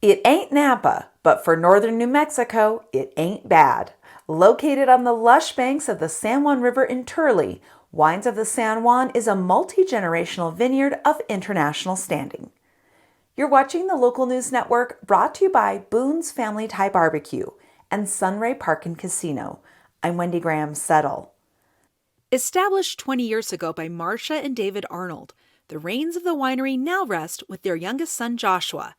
It ain't Napa, but for northern New Mexico, it ain't bad. Located on the lush banks of the San Juan River in Turley, Wines of the San Juan is a multi-generational vineyard of international standing. You're watching the Local News Network, brought to you by Boone's Family Thai Barbecue and Sunray Park and Casino. I'm Wendy Graham Settle. Established 20 years ago by Marcia and David Arnold, the reins of the winery now rest with their youngest son, Joshua.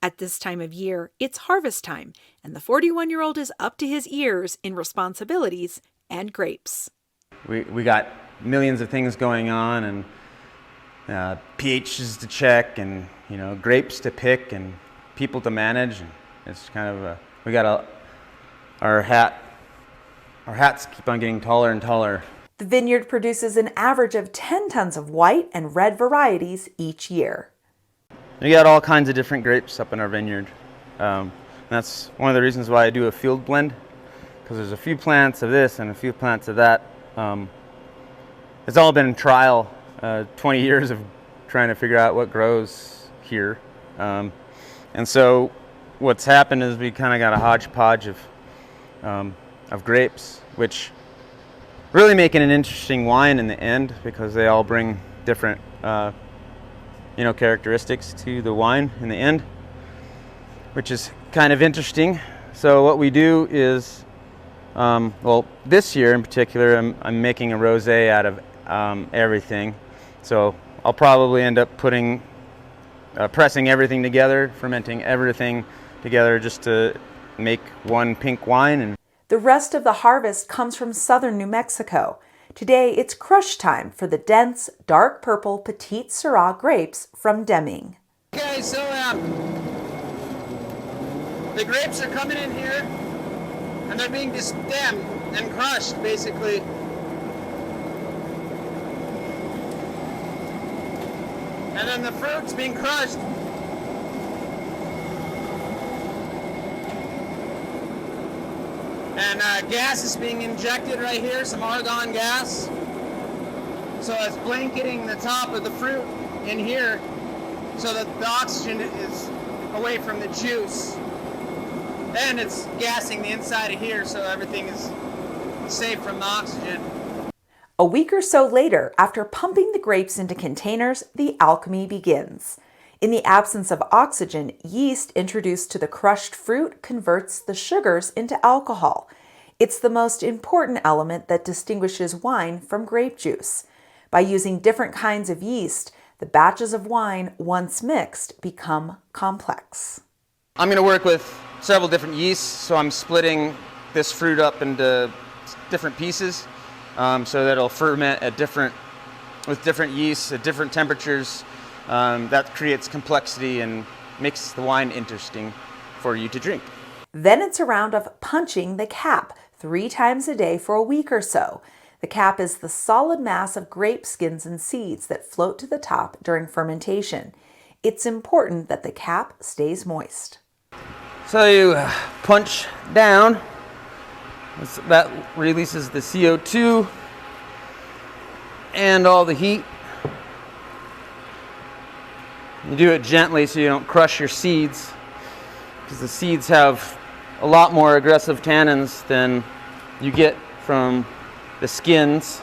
At this time of year, it's harvest time, and the 41-year-old is up to his ears in responsibilities and grapes. We got millions of things going on, and pHs to check, and grapes to pick, and people to manage. And it's kind of we got our hats keep on getting taller and taller. The vineyard produces an average of 10 tons of white and red varieties each year. We got all kinds of different grapes up in our vineyard. That's one of the reasons why I do a field blend, because there's a few plants of this and a few plants of that. It's all been trial, 20 years of trying to figure out what grows here. And so what's happened is we kind of got a hodgepodge of grapes, which really making an interesting wine in the end, because they all bring different characteristics to the wine in the end, which is kind of interesting. So what we do is, this year in particular, I'm making a rosé out of everything. So I'll probably end up pressing everything together, fermenting everything together just to make one pink wine. And the rest of the harvest comes from southern New Mexico. Today, it's crush time for the dense, dark purple Petite Syrah grapes from Deming. Okay, so the grapes are coming in here, and they're being destemmed and crushed, basically. And then the fruit's being crushed. And gas is being injected right here, some argon gas. So it's blanketing the top of the fruit in here so that the oxygen is away from the juice. And it's gassing the inside of here so everything is safe from the oxygen. A week or so later, after pumping the grapes into containers, the alchemy begins. In the absence of oxygen, yeast introduced to the crushed fruit converts the sugars into alcohol. It's the most important element that distinguishes wine from grape juice. By using different kinds of yeast, the batches of wine, once mixed, become complex. I'm going to work with several different yeasts, so I'm splitting this fruit up into different pieces, so that it'll ferment with different yeasts at different temperatures. That creates complexity and makes the wine interesting for you to drink. Then it's a round of punching the cap 3 times a day for a week or so. The cap is the solid mass of grape skins and seeds that float to the top during fermentation. It's important that the cap stays moist. So you punch down. That releases the CO2 and all the heat. You do it gently so you don't crush your seeds, because the seeds have a lot more aggressive tannins than you get from the skins.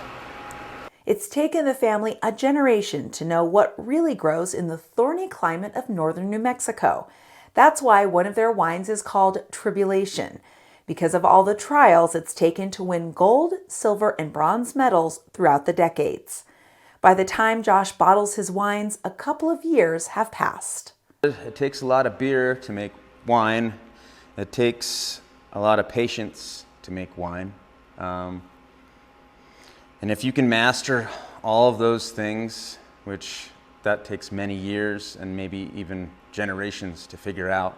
It's taken the family a generation to know what really grows in the thorny climate of northern New Mexico. That's why one of their wines is called Tribulation, because of all the trials it's taken to win gold, silver, and bronze medals throughout the decades. By the time Josh bottles his wines, a couple of years have passed. It takes a lot of beer to make wine. It takes a lot of patience to make wine. And if you can master all of those things, which that takes many years and maybe even generations to figure out,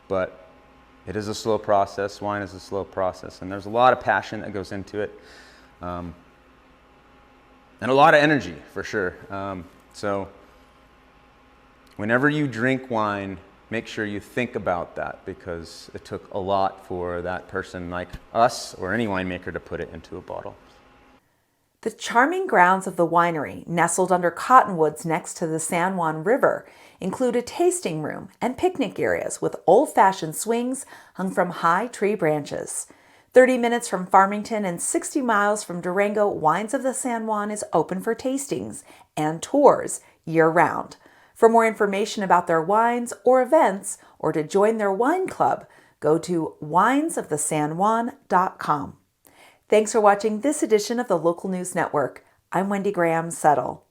but it is a slow process. Wine is a slow process, and there's a lot of passion that goes into it. And a lot of energy, for sure. So whenever you drink wine, make sure you think about that, because it took a lot for that person like us or any winemaker to put it into a bottle. The charming grounds of the winery, nestled under cottonwoods next to the San Juan River, include a tasting room and picnic areas with old-fashioned swings hung from high tree branches. 30 minutes from Farmington and 60 miles from Durango, Wines of the San Juan is open for tastings and tours year-round. For more information about their wines or events, or to join their wine club, go to winesofthesanjuan.com. Thanks for watching this edition of the Local News Network. I'm Wendy Graham Settle.